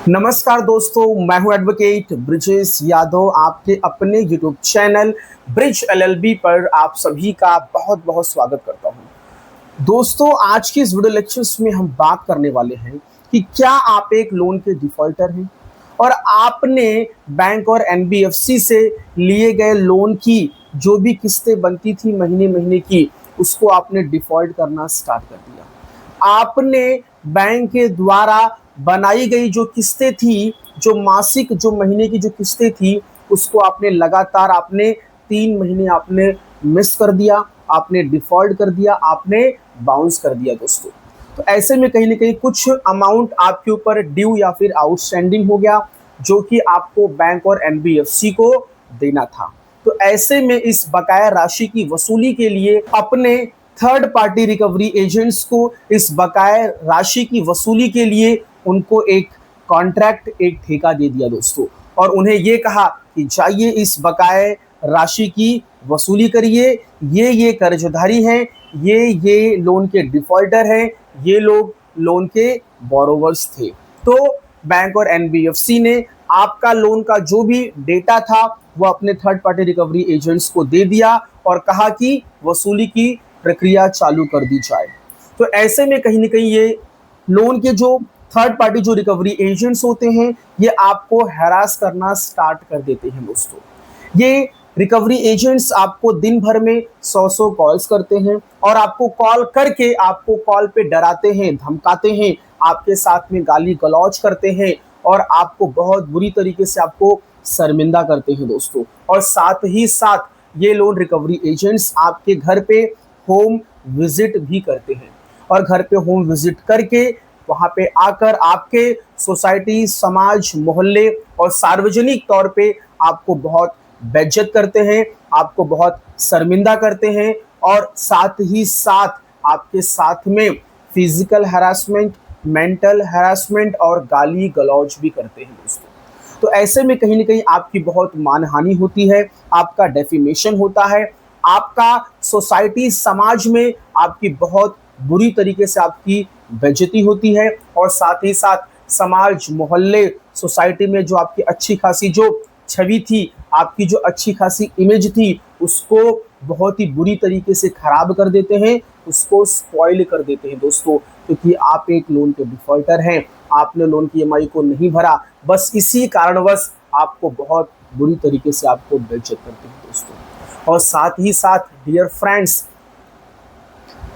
नमस्कार दोस्तों, मैं हूं एडवोकेट ब्रिजेश यादव। आपके अपने यूट्यूब चैनल ब्रिज एलएलबी पर आप सभी का बहुत बहुत स्वागत करता हूं। दोस्तों, आज की इस वीडियो लेक्चर्स में हम बात करने वाले हैं कि क्या आप एक लोन के डिफॉल्टर हैं और आपने बैंक और एनबीएफसी से लिए गए लोन की जो भी किस्तें बनती थी महीने महीने की, उसको आपने डिफॉल्ट करना स्टार्ट कर दिया। आपने बैंक के द्वारा बनाई गई जो किस्तें थी, जो मासिक जो महीने की जो किस्तें थी, उसको आपने लगातार आपने 3 महीने आपने मिस कर दिया, आपने डिफॉल्ट कर दिया, आपने बाउंस कर दिया दोस्तों। तो ऐसे में कहीं ना कहीं कुछ अमाउंट आपके ऊपर ड्यू या फिर आउटस्टैंडिंग हो गया, जो कि आपको बैंक और एनबीएफसी को देना था। तो ऐसे में इस बकाया राशि की वसूली के लिए अपने थर्ड पार्टी रिकवरी एजेंट्स को इस बकाया राशि की वसूली के लिए उनको एक कॉन्ट्रैक्ट, एक ठेका दे दिया दोस्तों, और उन्हें ये कहा कि जाइए इस बकाया राशि की वसूली करिए। ये कर्जधारी हैं, ये लोन के डिफॉल्टर हैं, ये लोग लोन के बोरोवर्स थे। तो बैंक और एनबीएफसी ने आपका लोन का जो भी डेटा था वो अपने थर्ड पार्टी रिकवरी एजेंट्स को दे दिया और कहा कि वसूली की प्रक्रिया चालू कर दी जाए। तो ऐसे में कहीं ना कहीं ये लोन के जो थर्ड पार्टी जो रिकवरी एजेंट्स होते हैं, ये आपको हैरास करना स्टार्ट कर देते हैं दोस्तों। ये रिकवरी एजेंट्स आपको दिन भर में 100 कॉल्स करते हैं और आपको कॉल करके आपको कॉल पे डराते हैं, धमकाते हैं, आपके साथ में गाली गलौज करते हैं और आपको बहुत बुरी तरीके से आपको शर्मिंदा करते हैं दोस्तों। और साथ ही साथ ये लोन रिकवरी एजेंट्स आपके घर पे होम विजिट भी करते हैं और घर पे होम विजिट करके वहां पे आकर आपके सोसाइटी, समाज, मोहल्ले और सार्वजनिक तौर पे आपको बहुत बेइज्जत करते हैं, आपको बहुत शर्मिंदा करते हैं और साथ ही साथ आपके साथ में फिजिकल हैरासमेंट, मेंटल हैरासमेंट और गाली गलौज भी करते हैं दोस्तों। तो ऐसे में कहीं ना कहीं आपकी बहुत मानहानि होती है, आपका डेफिमेशन होता है, आपका सोसाइटी, समाज में आपकी बहुत बुरी तरीके से आपकी बेइज्जती होती है और साथ ही साथ समाज, मोहल्ले, सोसाइटी में जो आपकी अच्छी खासी जो छवि थी, आपकी जो अच्छी खासी इमेज थी, उसको बहुत ही बुरी तरीके से खराब कर देते हैं, उसको स्पॉइल कर देते हैं दोस्तों। क्योंकि आप एक लोन के डिफॉल्टर हैं, आपने लोन की ईएमआई को नहीं भरा, बस इसी कारणवश आपको बहुत बुरी तरीके से आपको बेइज्जत करते हैं दोस्तों। और साथ ही साथ डियर फ्रेंड्स,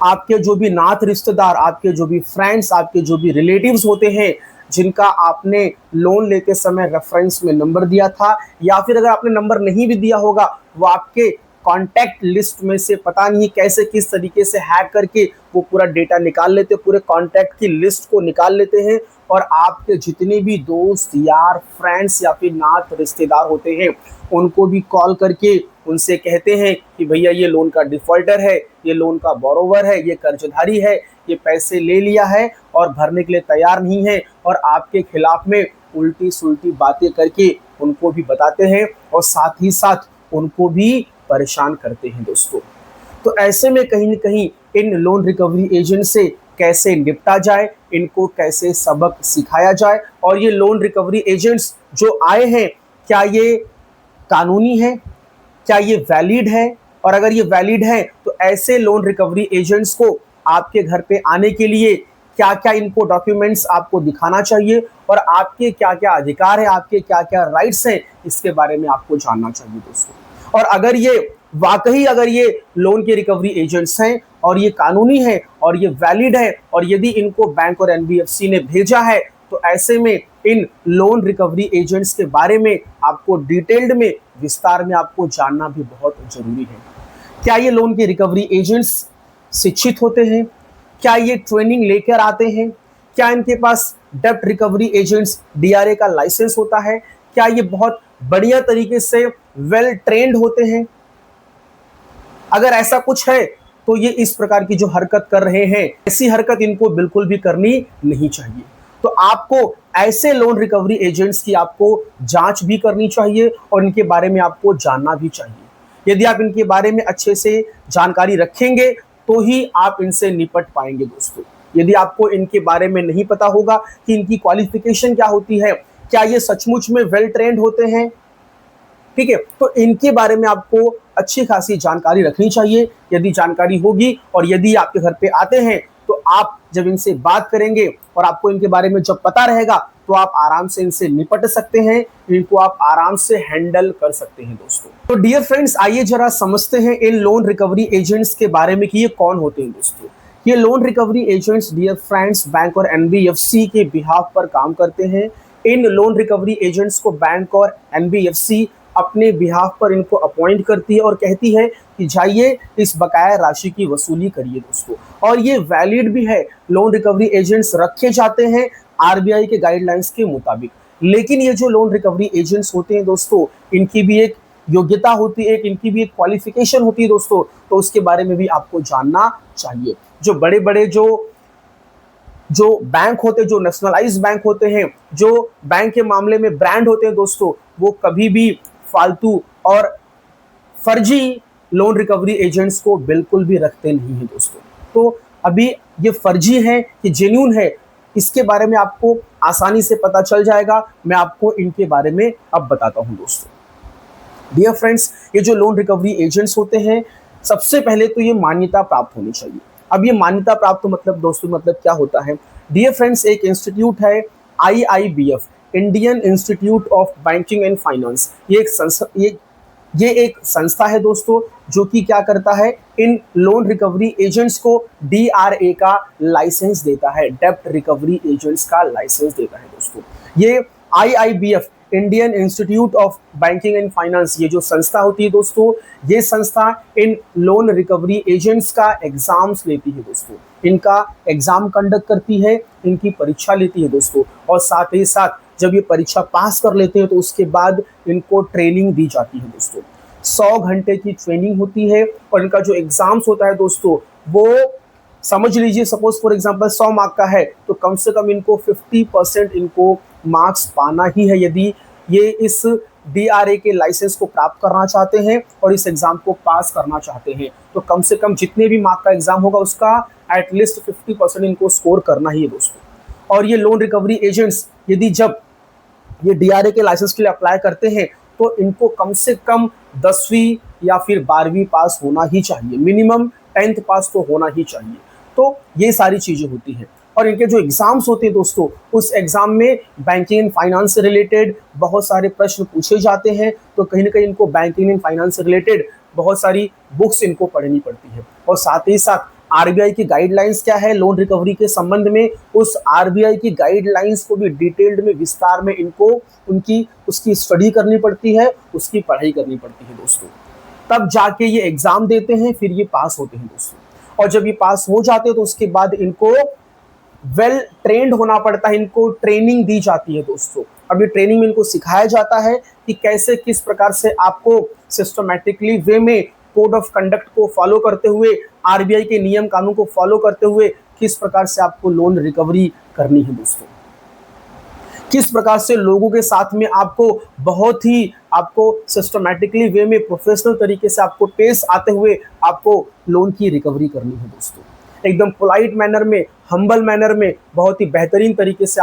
आपके जो भी नात रिश्तेदार, आपके जो भी फ्रेंड्स, आपके जो भी रिलेटिव्स होते हैं, जिनका आपने लोन लेते समय रेफरेंस में नंबर दिया था, या फिर अगर आपने नंबर नहीं भी दिया होगा, वो आपके कॉन्टैक्ट लिस्ट में से पता नहीं कैसे किस तरीके से हैक करके वो पूरा डेटा निकाल लेते, पूरे कॉन्टैक्ट की लिस्ट को निकाल लेते हैं और आपके जितने भी दोस्त, यार, फ्रेंड्स या फिर नात रिश्तेदार होते हैं, उनको भी कॉल करके उनसे कहते हैं कि भैया ये लोन का डिफॉल्टर है, ये लोन का बोरोवर है, ये कर्जधारी है, ये पैसे ले लिया है और भरने के लिए तैयार नहीं है, और आपके खिलाफ में उल्टी सुल्टी बातें करके उनको भी बताते हैं और साथ ही साथ उनको भी परेशान करते हैं दोस्तों। तो ऐसे में कहीं न कहीं इन लोन रिकवरी एजेंट से कैसे निपटा जाए, इनको कैसे सबक सिखाया जाए, और ये लोन रिकवरी एजेंट्स जो आए हैं, क्या ये कानूनी है, क्या ये वैलिड है, और अगर ये वैलिड है तो ऐसे लोन रिकवरी एजेंट्स को आपके घर पे आने के लिए क्या क्या इनको डॉक्यूमेंट्स आपको दिखाना चाहिए और आपके क्या क्या अधिकार है, आपके क्या क्या राइट्स हैं, इसके बारे में आपको जानना चाहिए दोस्तों। और अगर ये वाकई अगर ये लोन के रिकवरी एजेंट्स हैं और ये कानूनी है और ये वैलिड है और यदि इनको बैंक और एनबीएफसी ने भेजा है, तो ऐसे में इन लोन रिकवरी एजेंट्स के बारे में आपको डिटेल्ड में, विस्तार में आपको जानना भी बहुत जरूरी है। क्या ये लोन के रिकवरी एजेंट्स शिक्षित होते हैं? क्या ये ट्रेनिंग लेकर आते हैं? क्या इनके पास डेब्ट रिकवरी एजेंट्स डीआरए का लाइसेंस होता है? क्या ये बहुत बढ़िया तरीके से वेल ट्रेंड होते हैं? अगर ऐसा कुछ है तो ये इस प्रकार की जो हरकत कर रहे हैं, ऐसी हरकत इनको बिल्कुल भी करनी नहीं चाहिए। तो आपको ऐसे लोन रिकवरी एजेंट्स की आपको जांच भी करनी चाहिए और इनके बारे में आपको जानना भी चाहिए। यदि आप इनके बारे में अच्छे से जानकारी रखेंगे तो ही आप इनसे निपट पाएंगे दोस्तों। यदि आपको इनके बारे में नहीं पता होगा कि इनकी क्वालिफिकेशन क्या होती है, क्या ये सचमुच में वेल ट्रेंड होते हैं, ठीक है, तो इनके बारे में आपको अच्छी खासी जानकारी रखनी चाहिए। यदि जानकारी होगी और यदि आपके घर पे आते हैं तो आप जब इनसे बात करेंगे और आपको इनके बारे में जब पता रहेगा तो आप आराम से इनसे निपट सकते हैं, इनको आप आराम से हैंडल कर सकते हैं दोस्तों। तो डियर फ्रेंड्स, आइए जरा समझते हैं इन लोन रिकवरी एजेंट्स के बारे में कि ये कौन होते हैं दोस्तों। ये loan recovery agents dear friends bank और एनबीएफसी के बिहाफ पर काम करते हैं। इन लोन रिकवरी एजेंट्स को बैंक और एनबीएफसी अपने बिहाफ पर इनको अपॉइंट करती है और कहती है कि जाइए इस बकाया राशि की वसूली करिए दोस्तों। और ये वैलिड भी है, लोन रिकवरी एजेंट्स रखे जाते हैं आरबीआई के गाइडलाइंस के मुताबिक। लेकिन ये जो लोन रिकवरी एजेंट्स होते हैं दोस्तों, इनकी भी एक योग्यता होती है, इनकी भी एक क्वालिफिकेशन होती है दोस्तों, तो उसके बारे में भी आपको जानना चाहिए। जो बड़े बड़े जो बैंक होते हैं, जो नेशनलाइज बैंक होते हैं, जो बैंक के मामले में ब्रांड होते हैं दोस्तों, वो कभी भी फालतू और फर्जी लोन रिकवरी एजेंट्स को बिल्कुल भी रखते नहीं हैं दोस्तों। तो अभी ये फर्जी है कि जेन्युइन है, इसके बारे में आपको आसानी से पता चल जाएगा। मैं आपको इनके बारे में अब बताता हूं दोस्तों। डियर फ्रेंड्स, ये जो लोन रिकवरी एजेंट्स होते हैं, सबसे पहले तो ये मान्यता प्राप्त होनी चाहिए। अब ये मान्यता प्राप्त मतलब दोस्तों मतलब क्या होता है? डियर फ्रेंड्स, एक इंस्टीट्यूट है IIBF, Indian institute of banking and finance. ये एक संस्था है दोस्तों जो कि क्या करता है, इन लोन रिकवरी एजेंट्स को DRA का लाइसेंस देता है, डेब्ट रिकवरी एजेंट्स का लाइसेंस देता है दोस्तों। ये IIBF, Indian institute of banking and finance, ये जो संस्था होती है दोस्तों, ये संस्था इन लोन रिकवरी एजेंट्स का एग्जाम्स लेती है दोस्तों, इनका एग्जाम कंडक्ट करती है, इनकी परीक्षा लेती है दोस्तों। और साथ ही साथ जब ये परीक्षा पास कर लेते हैं तो उसके बाद इनको ट्रेनिंग दी जाती है दोस्तों। 100 घंटे की ट्रेनिंग होती है और इनका जो एग्जाम्स होता है दोस्तों, वो समझ लीजिए सपोज फॉर एग्जांपल 100 मार्क का है तो कम से कम इनको 50% इनको मार्क्स पाना ही है यदि ये इस DRA के लाइसेंस को प्राप्त करना चाहते हैं और इस एग्जाम को पास करना चाहते हैं। तो कम से कम जितने भी मार्क का एग्जाम होगा उसका एटलीस्ट 50% इनको स्कोर करना ही है दोस्तों। और ये लोन रिकवरी एजेंट्स यदि जब ये DRA के लाइसेंस के लिए अप्लाई करते हैं तो इनको कम से कम 10वीं या फिर 12वीं पास होना ही चाहिए, मिनिमम 10th पास तो होना ही चाहिए। तो ये सारी चीज़ें होती हैं और इनके जो एग्जाम्स होते हैं दोस्तों, उस एग्जाम में बैंकिंग एंड फाइनेंस से रिलेटेड बहुत सारे प्रश्न पूछे जाते हैं। तो कहीं ना कहीं इनको बैंकिंग एंड फाइनेंस से रिलेटेड बहुत सारी बुक्स इनको पढ़नी पड़ती है। और साथ ही साथ आरबीआई की गाइडलाइंस क्या है लोन रिकवरी के संबंध में, उस आरबीआई की गाइडलाइंस को भी डिटेल्ड में विस्तार में इनको उसकी स्टडी करनी पड़ती है, उसकी पढ़ाई करनी पड़ती है दोस्तों। तब जाके ये एग्जाम देते हैं, फिर ये पास होते हैं दोस्तों। और जब ये पास हो जाते हैं तो उसके बाद इनको वेल ट्रेंड होना पड़ता है, इनको ट्रेनिंग दी जाती है दोस्तों। अभी ट्रेनिंग में इनको सिखाया जाता है कि कैसे किस प्रकार से आपको सिस्टमैटिकली वे में कोड ऑफ कंडक्ट को फॉलो करते हुए, आरबीआई के नियम कानून को फॉलो करते हुए किस प्रकार से आपको लोन रिकवरी करनी है दोस्तों, किस प्रकार से लोगों के साथ में आपको सिस्टमैटिकली वे में प्रोफेशनल तरीके से आपको पेश आते हुए आपको लोन की रिकवरी करनी है दोस्तों। एकदम पोलाइट मैनर में, हम्बल मैनर में, बहुत ही बेहतरीन तरीके से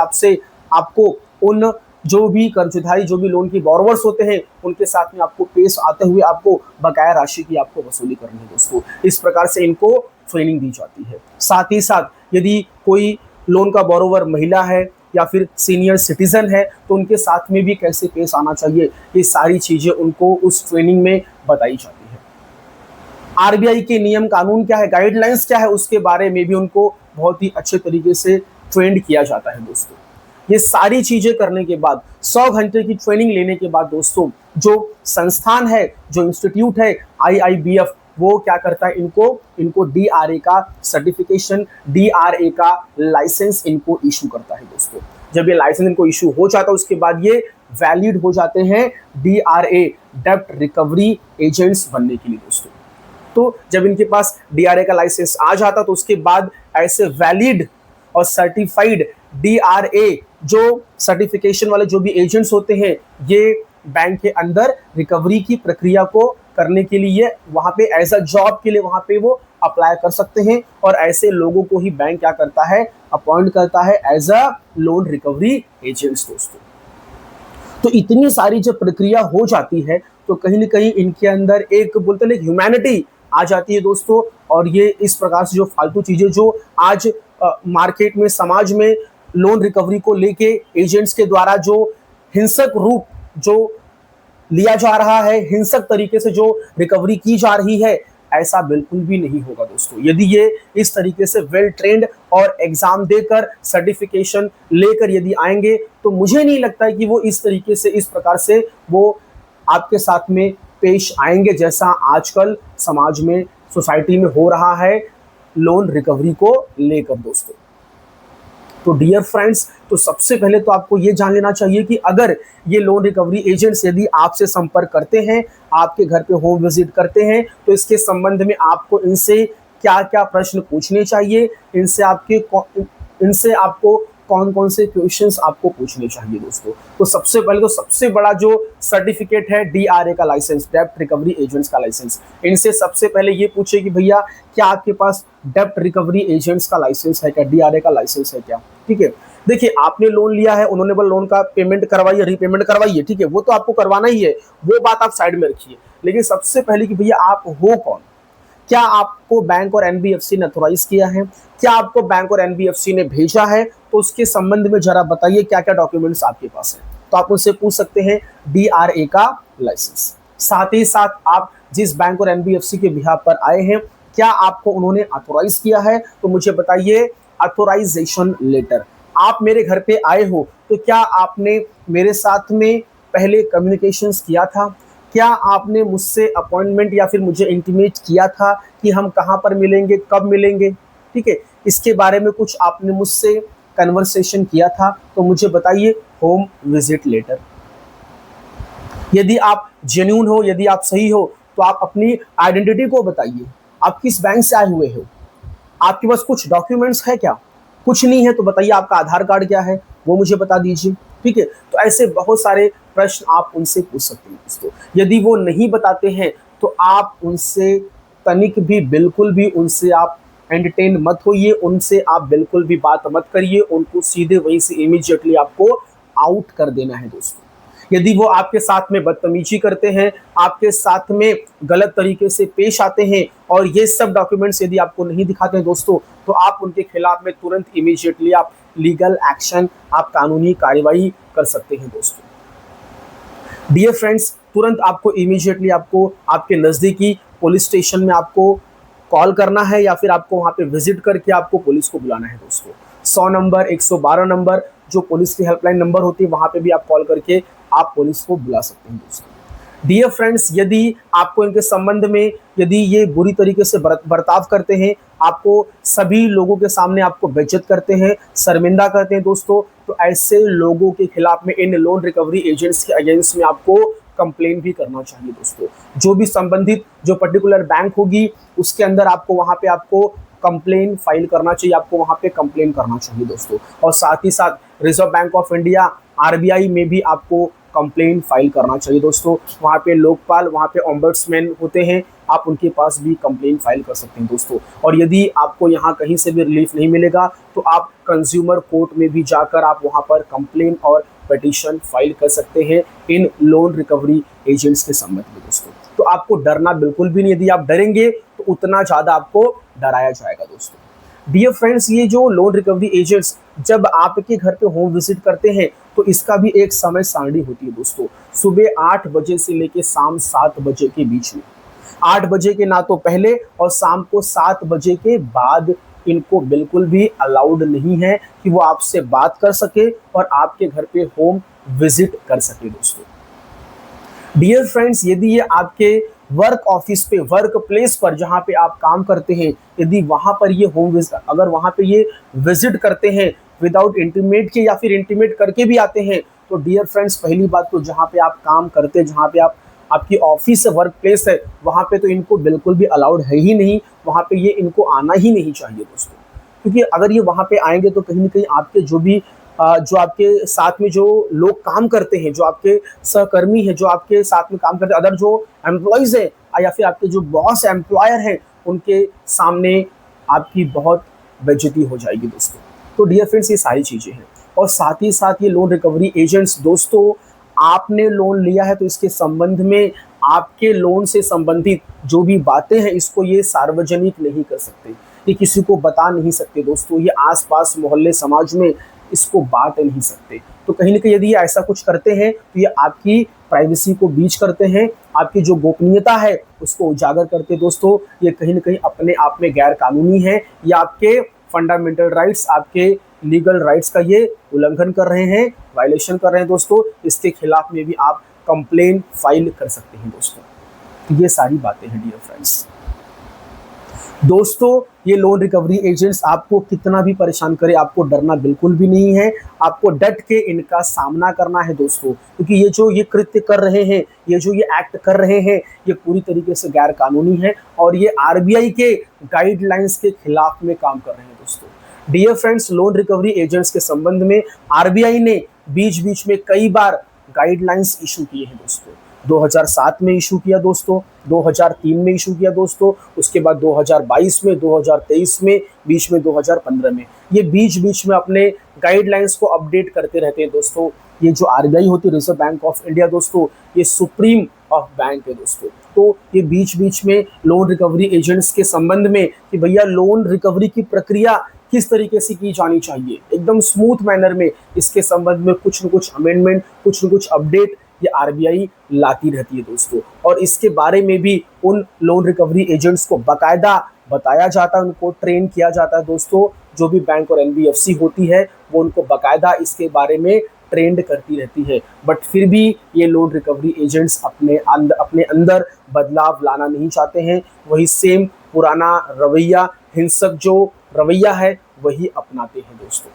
आपको उन जो भी कर्जदारी, जो भी लोन की बोरोवर्स होते हैं, उनके साथ में आपको पेश आते हुए आपको बकाया राशि की आपको वसूली करनी है दोस्तों। इस प्रकार से इनको ट्रेनिंग दी जाती है। साथ ही साथ यदि कोई लोन का बोरोवर महिला है या फिर सीनियर सिटीजन है तो उनके साथ में भी कैसे पेश आना चाहिए, ये सारी चीज़ें उनको उस ट्रेनिंग में बताई जाती है। आरबीआई के नियम कानून क्या है, गाइडलाइंस क्या है, उसके बारे में भी उनको बहुत ही अच्छे तरीके से ट्रेंड किया जाता है दोस्तों। ये सारी चीजें करने के बाद 100 घंटे की ट्रेनिंग लेने के बाद दोस्तों, जो संस्थान है, जो इंस्टीट्यूट है IIBF, वो क्या करता है, इनको DRA का सर्टिफिकेशन, DRA का लाइसेंस इनको इशू करता है दोस्तों। जब ये लाइसेंस इनको इशू हो जाता है उसके बाद ये वैलिड हो जाते हैं DRA, डेब्ट रिकवरी एजेंट्स बनने के लिए दोस्तों। तो जब इनके पास DRA का लाइसेंस आ जाता तो उसके बाद ऐसे वैलिड और सर्टिफाइड DRA जो सर्टिफिकेशन वाले जो भी एजेंट्स होते हैं, ये बैंक के अंदर रिकवरी की प्रक्रिया को करने के लिए वहां पे एज अ जॉब के लिए वहां पे वो अप्लाई कर सकते हैं और ऐसे लोगों को ही बैंक क्या करता है, अपॉइंट करता है as a loan recovery agents दोस्तों। तो इतनी सारी जब प्रक्रिया हो जाती है तो कहीं ना कहीं इनके अंदर एक बोलते हैं ह्यूमैनिटी आ जाती है दोस्तों। और ये इस प्रकार से जो फालतू चीजें जो आज मार्केट में, समाज में लोन रिकवरी को लेके एजेंट्स के द्वारा जो हिंसक रूप जो लिया जा रहा है, हिंसक तरीके से जो रिकवरी की जा रही है, ऐसा बिल्कुल भी नहीं होगा दोस्तों। यदि ये इस तरीके से वेल ट्रेंड और एग्जाम देकर सर्टिफिकेशन लेकर यदि आएंगे तो मुझे नहीं लगता है कि वो इस तरीके से, इस प्रकार से वो आपके साथ में पेश आएंगे जैसा आजकल समाज में, सोसाइटी में हो रहा है लोन रिकवरी को लेकर दोस्तों। तो डियर फ्रेंड्स, तो सबसे पहले तो आपको ये जान लेना चाहिए कि अगर ये लोन रिकवरी एजेंट्स यदि आपसे संपर्क करते हैं, आपके घर पे होम विजिट करते हैं, तो इसके संबंध में आपको इनसे क्या क्या प्रश्न पूछने चाहिए, इनसे आपको कौन कौन से क्वेश्चंस आपको पूछने चाहिए दोस्तों। तो सबसे पहले तो सबसे बड़ा जो सर्टिफिकेट है DRA का लाइसेंस, डेब्ट रिकवरी एजेंट्स का लाइसेंस, इनसे सबसे पहले ये पूछे कि भैया क्या आपके पास डेब्ट रिकवरी एजेंट्स का लाइसेंस है क्या, DRA का लाइसेंस है क्या। ठीक है, देखिए आपने लोन लिया है, उन्होंने बोला लोन का पेमेंट करवाइए, रीपेमेंट करवाइए, ठीक है, वो तो आपको करवाना ही है, वो बात आप साइड में रखिए। लेकिन सबसे पहले कि भैया आप हो कौन, क्या आपको बैंक और NBFC ने अथोराइज किया है, क्या आपको बैंक और NBFC ने भेजा है, तो उसके संबंध में जरा बताइए क्या क्या डॉक्यूमेंट्स आपके पास है। तो आप उनसे पूछ सकते हैं DRA का लाइसेंस। साथ ही साथ आप जिस बैंक और NBFC के बिहाफ पर आए हैं, क्या आपको उन्होंने अथोराइज किया है, तो मुझे बताइए अथोराइजेशन लेटर। आप मेरे घर पे आए हो तो क्या आपने मेरे साथ में पहले कम्युनिकेशंस किया था, क्या आपने मुझसे अपॉइंटमेंट या फिर मुझे इंटीमेट किया था कि हम कहाँ पर मिलेंगे, कब मिलेंगे, ठीक है, इसके बारे में कुछ आपने मुझसे कन्वर्सेशन किया था, तो मुझे बताइए होम विजिट लेटर। यदि आप जेन्युइन हो, यदि आप सही हो, तो आप अपनी आइडेंटिटी को बताइए, आप किस बैंक से आए हुए हो, आपके पास कुछ डॉक्यूमेंट्स है क्या, कुछ नहीं है तो बताइए आपका आधार कार्ड क्या है, वो मुझे बता दीजिए। ठीक है, तो ऐसे बहुत सारे प्रश्न आप उनसे पूछ सकते हैं दोस्तों। यदि वो नहीं बताते हैं तो आप उनसे तनिक भी, बिल्कुल भी उनसे आप एंटरटेन मत होइए, उनसे आप बिल्कुल भी बात मत करिए, उनको सीधे वहीं से इमीडिएटली आपको आउट कर देना है दोस्तों। यदि वो आपके साथ में बदतमीजी करते हैं, आपके साथ में गलत तरीके से पेश आते हैं और ये सब डॉक्यूमेंट्स यदि आपको नहीं दिखाते हैं दोस्तों, तो आप उनके खिलाफ में तुरंत इमीडिएटली आप लीगल एक्शन, आप कानूनी कार्रवाई कर सकते हैं दोस्तों। डियर फ्रेंड्स, तुरंत आपको इमीडिएटली आपको आपके नज़दीकी पुलिस स्टेशन में आपको कॉल करना है या फिर आपको वहाँ पे विजिट करके आपको पुलिस को बुलाना है दोस्तों। 100 नंबर, 112 नंबर जो पुलिस की हेल्पलाइन नंबर होती है, वहाँ पे भी आप कॉल करके आप पुलिस को बुला सकते हैं दोस्तों। डियर फ्रेंड्स, यदि आपको इनके संबंध में, यदि ये बुरी तरीके से बर्ताव करते हैं, आपको सभी लोगों के सामने आपको बेइज्जत करते हैं, शर्मिंदा करते हैं दोस्तों, तो ऐसे लोगों के खिलाफ में इन लोन रिकवरी एजेंट्स के अगेंस्ट में आपको कंप्लेन भी करना चाहिए दोस्तों। जो भी संबंधित जो पर्टिकुलर बैंक होगी उसके अंदर आपको वहाँ पे आपको कंप्लेन फाइल करना चाहिए, आपको वहाँ पे कंप्लेन करना चाहिए दोस्तों। और साथ ही साथ reserve bank of India RBI में भी आपको कंप्लेन फाइल करना चाहिए दोस्तों। वहाँ पे लोकपाल, वहाँ पे ओम्बड्समैन होते हैं, आप उनके पास भी कंप्लेन फाइल कर सकते हैं दोस्तों। और यदि आपको यहाँ कहीं से भी रिलीफ नहीं मिलेगा तो आप कंज्यूमर कोर्ट में भी जाकर आप वहाँ पर कंप्लेन और पिटीशन फाइल कर सकते हैं इन लोन रिकवरी एजेंट्स के संबंध में दोस्तों। तो आपको डरना बिल्कुल भी नहीं, यदि आप डरेंगे तो उतना ज़्यादा आपको डराया जाएगा दोस्तों। डियर फ्रेंड्स, ये जो लोन रिकवरी एजेंट्स जब आपके घर पे होम विजिट करते हैं तो इसका भी एक समय सारणी होती है दोस्तों। सुबह 8 बजे से लेकर शाम 7 बजे के बीच में, 8 बजे के ना तो पहले और शाम को 7 बजे के बाद इनको बिल्कुल भी अलाउड नहीं है कि वो आपसे बात कर सके और आपके घर पे होम विजिट कर सके दोस्तों। डियर फ्रेंड्स, यदि ये आपके वर्क ऑफिस पे, वर्क प्लेस पर जहाँ पे आप काम करते हैं, यदि वहाँ पर ये होम विजिट, अगर वहाँ पे ये विजिट करते हैं विदाउट इंटीमेट के या फिर इंटीमेट करके भी आते हैं, तो डियर फ्रेंड्स, पहली बात तो जहाँ पे आप काम करते हैं, जहाँ पे आपकी ऑफिस है, वर्क प्लेस है, वहाँ पे तो इनको बिल्कुल भी अलाउड है ही नहीं, वहाँ पे ये इनको आना ही नहीं चाहिए दोस्तों। क्योंकि अगर ये वहाँ पे आएंगे तो कहीं ना कहीं आपके जो आपके साथ में जो लोग काम करते हैं, जो आपके सहकर्मी हैं, जो आपके साथ में काम करते हैं, अदर जो एम्प्लॉयज़ हैं या फिर आपके जो बॉस एम्प्लॉयर हैं, उनके सामने आपकी बहुत बेइज्जती हो जाएगी दोस्तों। तो डियर फ्रेंड्स, ये सारी चीज़ें हैं। और साथ ही साथ ये लोन रिकवरी एजेंट्स दोस्तों, आपने लोन लिया है तो इसके संबंध में आपके लोन से संबंधित जो भी बातें हैं इसको ये सार्वजनिक नहीं कर सकते, ये किसी को बता नहीं सकते दोस्तों, ये आसपास मोहल्ले समाज में इसको बांट नहीं सकते। तो कहीं ना कहीं यदि ये ऐसा कुछ करते हैं तो ये आपकी प्राइवेसी को बीच करते हैं, आपकी जो गोपनीयता है उसको उजागर करते हैं दोस्तों। ये कहीं ना कहीं अपने आप में गैर कानूनी है, ये आपके फंडामेंटल राइट्स, आपके लीगल राइट्स का ये उल्लंघन कर रहे हैं, वायलेशन कर रहे हैं दोस्तों। इसके खिलाफ में भी आप कंप्लेन फाइल कर सकते हैं दोस्तों। तो ये सारी बातें हैं डियर फ्रेंड्स। दोस्तों, ये लोन रिकवरी एजेंट्स आपको कितना भी परेशान करे, आपको डरना बिल्कुल भी नहीं है, आपको डट के इनका सामना करना है दोस्तों। क्योंकि ये जो ये कृत्य कर रहे हैं, ये जो ये एक्ट कर रहे हैं, ये पूरी तरीके से गैर कानूनी है और ये आरबीआई के गाइडलाइंस के खिलाफ में काम कर रहे हैं दोस्तों। Dear friends, loan recovery agents के संबंध में आरबीआई ने बीच बीच में कई बार गाइडलाइंस इशू किए हैं दोस्तों। 2007 में इशू किया दोस्तों, 2003 में इशू किया दोस्तों, उसके बाद 2022 में, 2023 में, बीच में 2015 में। ये बीच बीच में अपने गाइडलाइंस को अपडेट करते रहते हैं दोस्तों। ये जो आरबीआई होती है, रिजर्व बैंक ऑफ इंडिया दोस्तों, ये सुप्रीम ऑफ बैंक है दोस्तों। तो ये बीच बीच में लोन रिकवरी एजेंट्स के संबंध में कि भैया लोन रिकवरी की प्रक्रिया किस तरीके से की जानी चाहिए, एकदम स्मूथ मैनर में इसके संबंध में कुछ न कुछ अमेंडमेंट, कुछ न कुछ अपडेट ये आरबीआई लाती रहती है दोस्तों। और इसके बारे में भी उन लोन रिकवरी एजेंट्स को बाकायदा बताया जाता है, उनको ट्रेन किया जाता है दोस्तों। जो भी बैंक और एनबीएफसी होती है वो उनको बाकायदा इसके बारे में ट्रेंड करती रहती है। बट फिर भी ये लोन रिकवरी एजेंट्स अपने अंदर बदलाव लाना नहीं चाहते हैं, वही सेम पुराना रवैया, हिंसक जो रवैया है वही अपनाते हैं दोस्तों।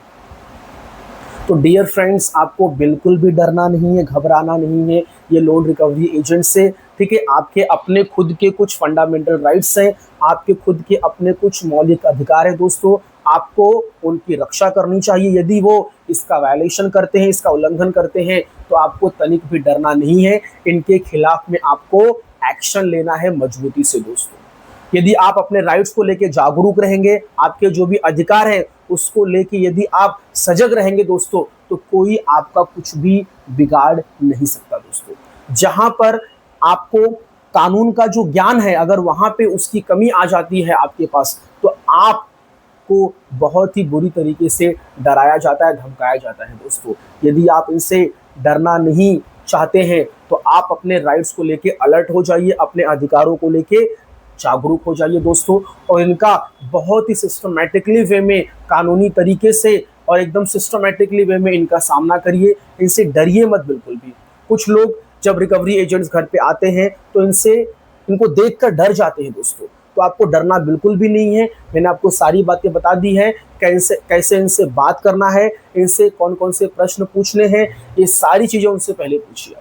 तो डियर फ्रेंड्स, आपको बिल्कुल भी डरना नहीं है, घबराना नहीं है ये लोन रिकवरी एजेंट से, ठीक है। आपके अपने खुद के कुछ फंडामेंटल राइट्स हैं, आपके खुद के अपने कुछ मौलिक अधिकार है दोस्तों, आपको उनकी रक्षा करनी चाहिए। यदि वो इसका वायलेशन करते हैं, इसका उल्लंघन करते हैं तो आपको तनिक भी डरना नहीं है, इनके खिलाफ में आपको एक्शन लेना है मजबूती से दोस्तों। यदि आप अपने राइट्स को लेके जागरूक रहेंगे, आपके जो भी अधिकार हैं उसको लेके यदि आप सजग रहेंगे दोस्तों, तो कोई आपका कुछ भी बिगाड़ नहीं सकता दोस्तों। जहां पर आपको कानून का जो ज्ञान है, अगर वहां पे उसकी कमी आ जाती है आपके पास, तो आपको बहुत ही बुरी तरीके से डराया जाता है, धमकाया जाता है दोस्तों। यदि आप इनसे डरना नहीं चाहते हैं तो आप अपने राइट्स को लेके अलर्ट हो जाइए, अपने अधिकारों को लेके जागरूक हो जाइए दोस्तों, और इनका बहुत ही सिस्टमैटिकली वे में, कानूनी तरीके से और एकदम सिस्टमैटिकली वे में इनका सामना करिए। इनसे डरिए मत बिल्कुल भी। कुछ लोग जब रिकवरी एजेंट्स घर पे आते हैं तो इनको देखकर डर जाते हैं दोस्तों। तो आपको डरना बिल्कुल भी नहीं है। मैंने आपको सारी बातें बता दी हैं, कैसे इनसे बात करना है, इनसे कौन कौन से प्रश्न पूछने हैं, ये सारी चीज़ें उनसे पहले पूछिए।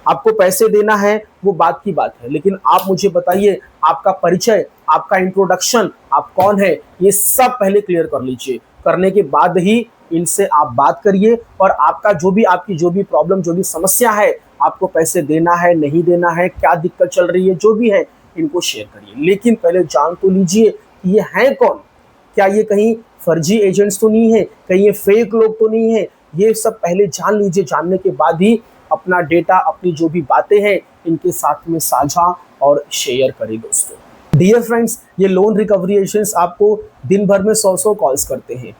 आपको पैसे देना है वो बात की बात है, लेकिन आप मुझे बताइए आपका परिचय, आपका इंट्रोडक्शन, आप कौन है, ये सब पहले क्लियर कर लीजिए। करने के बाद ही इनसे आप बात करिए, और आपकी जो भी प्रॉब्लम, जो भी समस्या है, आपको पैसे देना है, नहीं देना है, क्या दिक्कत चल रही है, जो भी है इनको शेयर करिए। लेकिन पहले जान तो लीजिए कि ये हैं कौन, क्या ये कहीं फर्जी एजेंट्स तो नहीं है, कहीं ये फेक लोग तो नहीं है, ये सब पहले जान लीजिए। जानने के बाद ही अपना डेटा, अपनी जो भी बातें हैं इनके साथ में साझा और शेयर करें दोस्तों। डियर फ्रेंड्स, ये लोन रिकवरी एजेंट्स आपको दिन भर में 100 कॉल्स करते हैं।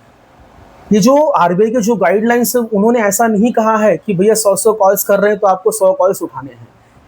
ये जो आरबीआई के जो गाइडलाइंस है, उन्होंने ऐसा नहीं कहा है कि भैया 100 कॉल्स कर रहे हैं तो आपको 100 कॉल्स उठाने हैं।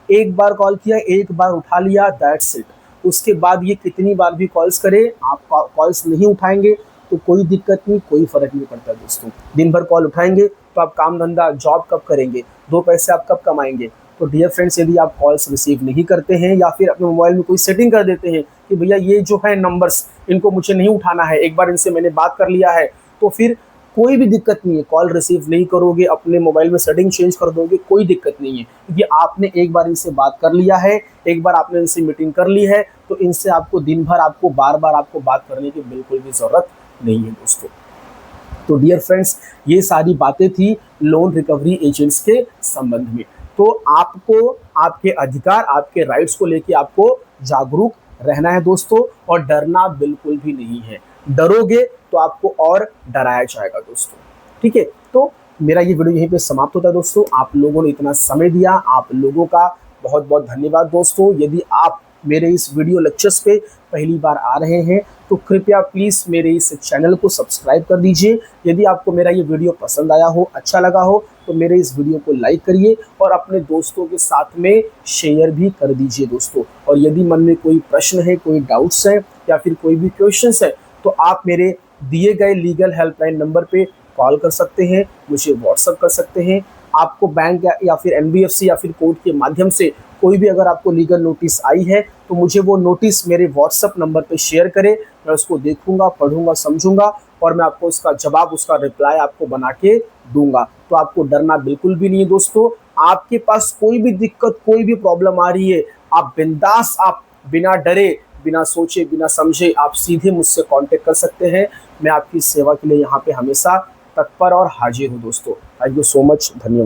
एक बार कॉल किया, एक बार उठा लिया, दैट्स इट। उसके बाद ये कितनी बार भी कॉल्स करे, आप कॉल्स नहीं उठाएंगे तो कोई दिक्कत नहीं, कोई फर्क नहीं पड़ता दोस्तों। दिन भर कॉल उठाएंगे तो आप काम धंधा, जॉब कब करेंगे, 2 पैसे आप कब कमाएंगे। तो डियर फ्रेंड्स, यदि आप कॉल्स रिसीव नहीं करते हैं या फिर अपने मोबाइल में कोई सेटिंग कर देते हैं कि भैया ये जो है नंबर्स, इनको मुझे नहीं उठाना है, एक बार इनसे मैंने बात कर लिया है, तो फिर कोई भी दिक्कत नहीं है। कॉल रिसीव नहीं करोगे, अपने मोबाइल में सेटिंग चेंज कर दोगे, कोई दिक्कत नहीं है, क्योंकि आपने एक बार इनसे बात कर लिया है, एक बार आपने इनसे मीटिंग कर ली है, तो इनसे आपको दिन भर, आपको बार बार आपको बात करने की बिल्कुल भी ज़रूरत नहीं है दोस्तों। तो डियर फ्रेंड्स, ये सारी बातें थी लोन रिकवरी एजेंट्स के संबंध में। तो आपको आपके अधिकार, आपके राइट्स को लेके आपको जागरूक रहना है दोस्तों, और डरना बिल्कुल भी नहीं है। डरोगे तो आपको और डराया जाएगा दोस्तों। ठीक है, तो मेरा ये वीडियो यहीं पे समाप्त होता है दोस्तों। आप लोगों ने इतना समय दिया, आप लोगों का बहुत बहुत धन्यवाद दोस्तों। यदि आप मेरे इस वीडियो लेक्चर्स पे पहली बार आ रहे हैं तो कृपया प्लीज़ मेरे इस चैनल को सब्सक्राइब कर दीजिए। यदि आपको मेरा ये वीडियो पसंद आया हो, अच्छा लगा हो, तो मेरे इस वीडियो को लाइक करिए और अपने दोस्तों के साथ में शेयर भी कर दीजिए दोस्तों। और यदि मन में कोई प्रश्न है, कोई डाउट्स हैं या फिर कोई भी क्वेश्चंस है, तो आप मेरे दिए गए लीगल हेल्पलाइन नंबर पे कॉल कर सकते हैं, मुझे व्हाट्सअप कर सकते हैं। आपको बैंक या फिर एनबीएफसी या फिर कोर्ट के माध्यम से कोई भी अगर आपको लीगल नोटिस आई है तो मुझे वो नोटिस मेरे व्हाट्सअप नंबर पे शेयर करें। मैं उसको देखूंगा, पढ़ूंगा, समझूंगा और मैं आपको उसका जवाब, उसका रिप्लाई आपको बना के दूंगा। तो आपको डरना बिल्कुल भी नहीं है दोस्तों। आपके पास कोई भी दिक्कत, कोई भी प्रॉब्लम आ रही है, आप बिंदास, आप बिना डरे, बिना सोचे, बिना समझे आप सीधे मुझसे कांटेक्ट कर सकते हैं। मैं आपकी सेवा के लिए यहाँ पे हमेशा तत्पर और हाजिर हूँ दोस्तों। थैंक यू सो मच, धन्यवाद।